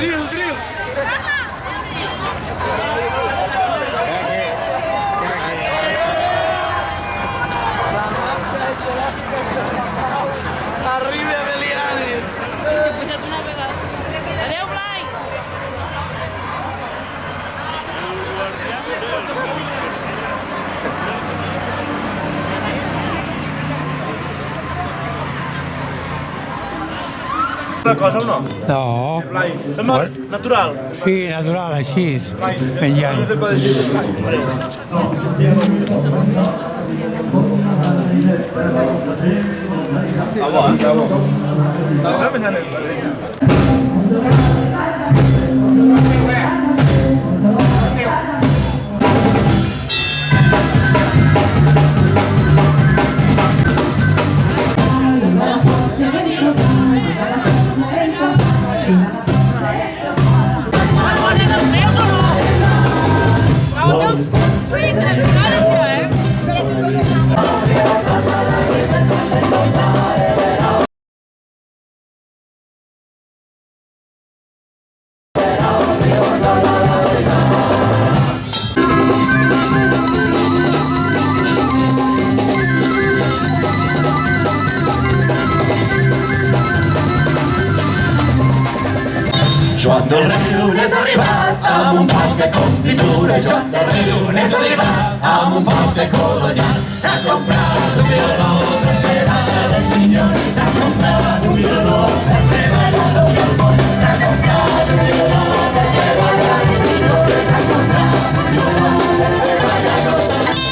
Arriba, Belianis! Adéu, Blai! Una cosa o no? No, Blai, sembla natural. sí, natural, així, menjant. Joan del Riu n'és arribat amb un pot de confitura. Joan del Riu n'és arribat amb un pot de colonial. S'ha comprat un violó per fer ballar les minyons. S'ha comprat un violó per fer ballar tot el món. S'ha comprat un violó per fer ballar les minyons. S'ha comprat un violó per fer ballar tot el món.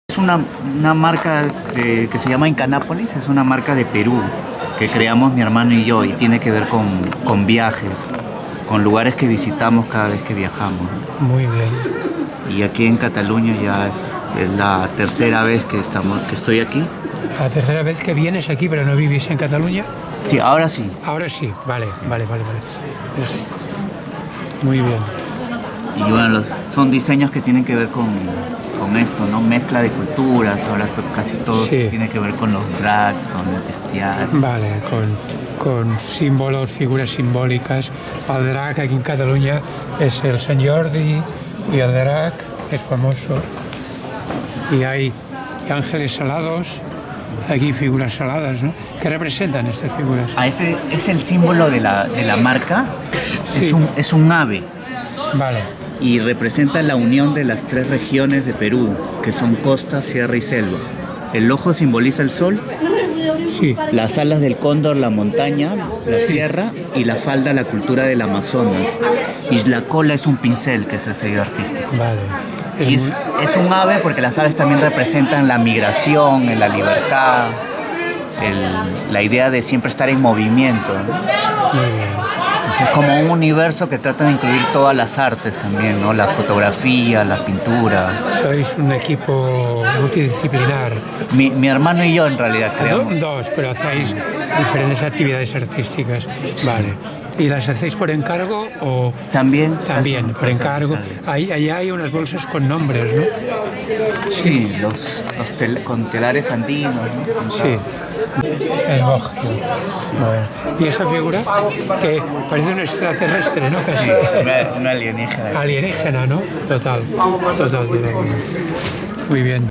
Es una marca que se llama Incanápolis, es una marca de Perú que creamos mi hermano y yo y tiene que ver con viajes, con lugares que visitamos cada vez que viajamos. Muy bien. Y aquí en Cataluña ya es la tercera vez que estoy aquí. La tercera vez que vienes aquí, pero no vivís en Cataluña. Sí, ahora sí. Ahora sí, vale. Muy bien. Y bueno, son diseños que tienen que ver con esto, ¿no? Mezcla de culturas, ahora casi todo Sí. tiene que ver con los drags, con el bestiario. Vale, con símbolos, figuras simbólicas. El drac aquí en Cataluña es el Sant Jordi y el drac es famoso. Y hay ángeles alados, aquí figuras aladas, ¿no? ¿Qué representan estas figuras? Este es el símbolo de la marca, Sí. es un ave. Vale, Y representa la unión de las tres regiones de Perú, que son costa, sierra y selva. El ojo simboliza el sol, sí, las alas del cóndor, la montaña, la sierra, y la falda, la cultura del Amazonas. Y la cola es un pincel, que es el sello artístico. vale. Y es un ave porque las aves también representan la migración, la libertad, la idea de siempre estar en movimiento, ¿no? Muy bien. Entonces, es como un universo que trata de incluir todas las artes también, ¿no? La fotografía, la pintura. Sois un equipo multidisciplinar. Mi hermano y yo en realidad creamos. Dos, pero hacéis diferentes actividades artísticas. Vale. ¿Y las hacéis por encargo o...? También. También, por encargo. Allá hay unas bolsas con nombres, ¿no? Sí, con telares andinos, ¿no? Sí. Es Bogio. Bueno. ¿Y esa figura? Que parece un extraterrestre, ¿no? Sí, una alienígena. Alienígena, ¿no? Total. Muy bien.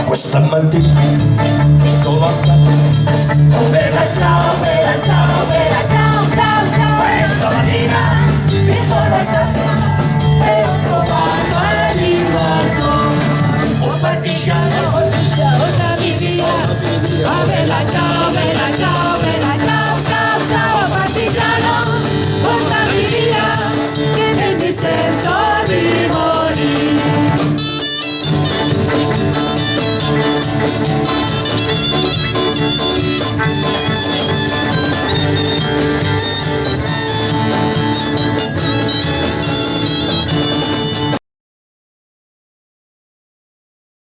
Questa mattina